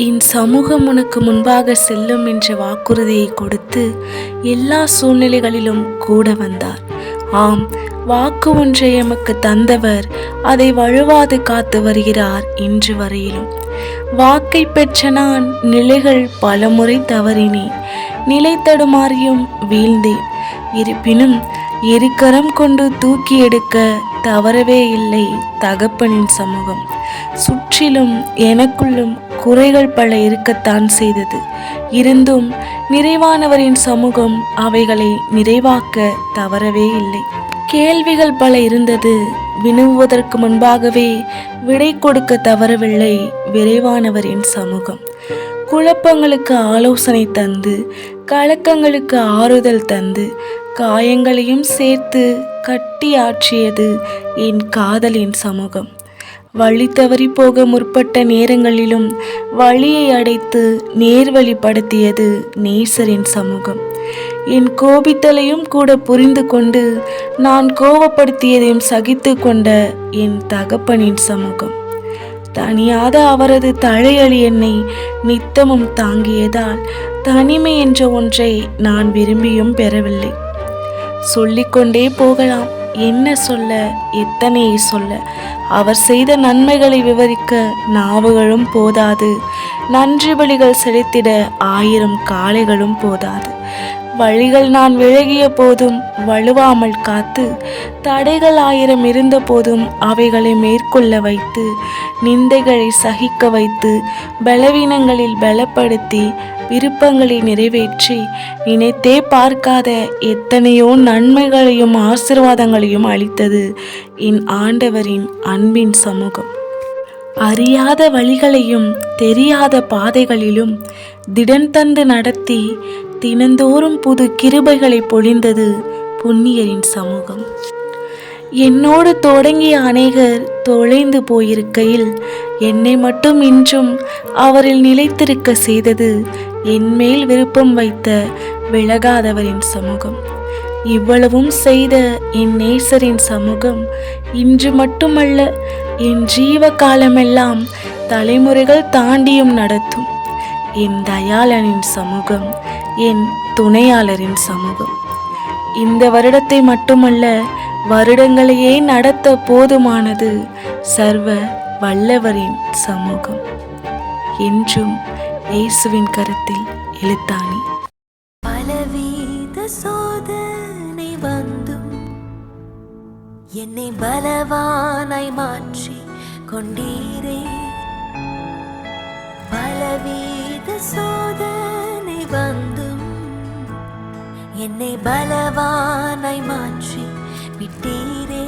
என் சமூகம் உனக்கு முன்பாக செல்லும் என்ற வாக்குறுதியை கொடுத்து எல்லா சூழ்நிலைகளிலும் கூட வந்தார். ஆம், வாக்கு ஒன்றை எமக்கு தந்தவர் அதை வழுவாது காத்து வருகிறார் இன்று வரையிலும். வாக்கை பெற்ற நான் நிலைகள் பலமுறை தவறினேன், நிலை தடுமாறியும் வீழ்ந்தேன். இருப்பினும் இருக்கரம் கொண்டு தூக்கி எடுக்க தவறவே இல்லை தகப்பனின் சமூகம். சுற்றிலும் எனக்குள்ளும் குறைகள் பல இருக்கத்தான் செய்தது. இருந்தும் நிறைவானவரின் சமூகம் அவைகளை நிறைவாக்க தவறவே இல்லை. கேள்விகள் பல இருந்தது, வினவுவதற்கு முன்பாகவே விடை கொடுக்க தவறவில்லை விரைவானவரின் சமூகம். குழப்பங்களுக்கு ஆலோசனை தந்து, கலக்கங்களுக்கு ஆறுதல் தந்து, காயங்களையும் சேர்த்து கட்டி ஆற்றியது என் காதலின் சமூகம். வழி தவறி போக முற்பட்ட நேரங்களிலும் வழியை அடைத்து நேர்வழிப்படுத்தியது நேசரின் சமூகம். என் கோபித்தலையும் கூட புரிந்து கொண்டு நான் கோபப்படுத்தியதையும் சகித்து கொண்ட என் தகப்பனின் சமூகம். தனியாத அவரது தழையழி என்னை நித்தமும் தாங்கியதால் தனிமை என்ற ஒன்றை நான் விரும்பியும் பெறவில்லை. சொல்லிக்கொண்டே போகலாம், என்ன சொல்ல, எத்தனையை சொல்ல. அவர் செய்த நன்மைகளை விவரிக்க நாவுகளும் போதாது, நன்றி பலிகள் செலுத்திட 1000 காளைகளும் போதாது. வழிகள் நான் விலகிய போதும் வலுவாமல் காத்து, தடைகள் 1000 இருந்த போதும் அவைகளை மேற்கொள்ள வைத்து, நிந்தைகளை சகிக்க வைத்து, பலவீனங்களில் பலப்படுத்தி, விருப்பங்களை நிறைவேற்றி, நினைத்தே பார்க்காத எத்தனையோ நன்மைகளையும் ஆசீர்வாதங்களையும் அளித்தது என் ஆண்டவரின் அன்பின் சமூகம். அறியாத வழிகளையும் தெரியாத பாதைகளிலும் திடன் தந்து நடத்தி தினந்தோறும் புது கிருபைகளை பொழிந்தது புண்ணியரின் சமூகம். என்னோடு தொடங்கிய அநேகர் தொலைந்து போயிருக்கையில் என்னை மட்டும் இன்றும் அவரில் நிலைத்திருக்க செய்தது என்மேல் விருப்பம் வைத்த விலகாதவரின் சமூகம். இவ்வளவும் செய்த என் நேசரின் சமூகம் இன்று மட்டுமல்ல, என் ஜீவ காலமெல்லாம் தலைமுறைகள் தாண்டியும் நடத்தும் என் தயாளனின் சமூகம், என் துணையாளரின் சமூகம். இந்த வருடத்தை மட்டுமல்ல, வருடங்களையே நடத்த போதுமானது சர்வ வல்லவரின் சமூகம். என்றும் இயேசுவின் கரத்தில் எழுத்தாணி. பலவித சோதனை வந்தும் என்னை பலவானாய் மாற்றி கொண்டீரே. பலவித சோதனை வந்தும் என்னை பலவானாய் மாற்றி விட்டீரே.